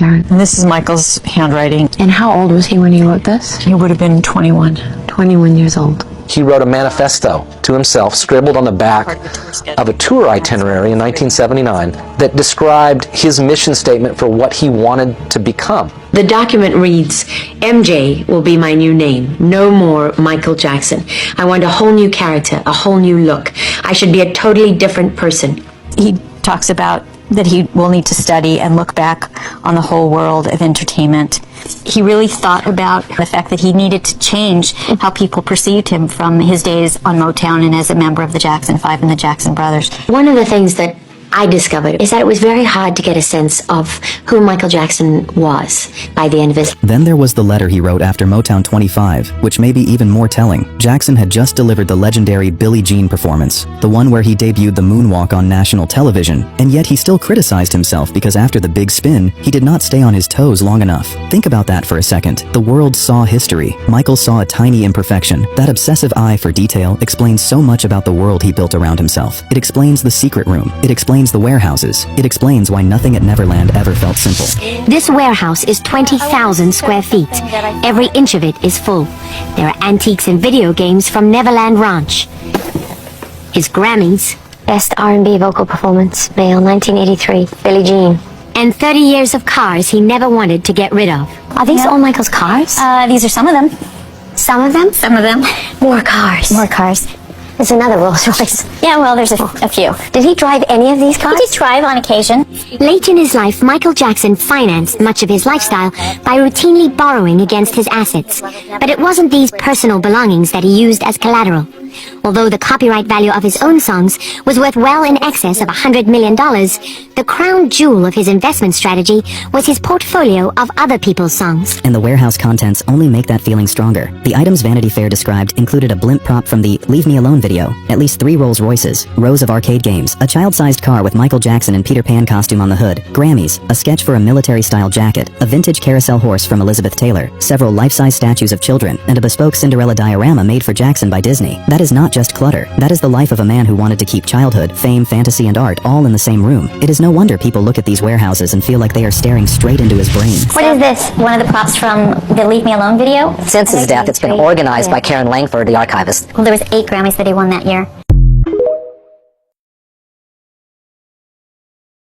Karen. And this is Michael's handwriting. And how old was he when he wrote this? He would have been 21. 21 years old. He wrote a manifesto to himself, scribbled on the back of a tour itinerary in 1979 that described his mission statement for what he wanted to become. The document reads, MJ will be my new name. No more Michael Jackson. I want a whole new character, a whole new look. I should be a totally different person. He talks about that he will need to study and look back on the whole world of entertainment. He really thought about the fact that he needed to change how people perceived him from his days on Motown and as a member of the Jackson 5 and the Jackson Brothers. One of the things that I discovered is that it was very hard to get a sense of who Michael Jackson was by the end of his. Then there was the letter he wrote after Motown 25, which may be even more telling. Jackson had just delivered the legendary Billie Jean performance, the one where he debuted the moonwalk on national television, and yet he still criticized himself because after the big spin, he did not stay on his toes long enough. Think about that for a second. The world saw history. Michael saw a tiny imperfection. That obsessive eye for detail explains so much about the world he built around himself. It explains the secret room. It explains the warehouses. It explains why nothing at Neverland ever felt simple. This warehouse is 20,000 square feet. Every inch of it is full. There are antiques and video games from Neverland Ranch. His Grammys. Best R&B vocal performance, male, 1983, Billie Jean. And 30 years of cars he never wanted to get rid of. Are these all Michael's cars? These are some of them. Some of them? Some of them. More cars. More cars. There's another Rolls Royce. Yeah, well, there's a few. Did he drive any of these cars? He did drive on occasion. Late in his life, Michael Jackson financed much of his lifestyle by routinely borrowing against his assets. But it wasn't these personal belongings that he used as collateral. Although the copyright value of his own songs was worth well in excess of $100 million, the crown jewel of his investment strategy was his portfolio of other people's songs. And the warehouse contents only make that feeling stronger. The items Vanity Fair described included a blimp prop from the Leave Me Alone video, at least 3 Rolls Royces, rows of arcade games, a child-sized car with Michael Jackson and Peter Pan costume on the hood, Grammys, a sketch for a military-style jacket, a vintage carousel horse from Elizabeth Taylor, several life-size statues of children, and a bespoke Cinderella diorama made for Jackson by Disney. That is not just clutter. That is the life of a man who wanted to keep childhood, fame, fantasy, and art all in the same room. It is no wonder people look at these warehouses and feel like they are staring straight into his brain. What is this? One of the props from the Leave Me Alone video? Since his death, it's been organized by Karen Langford, the archivist. Well, there was 8 Grammys that he won that year.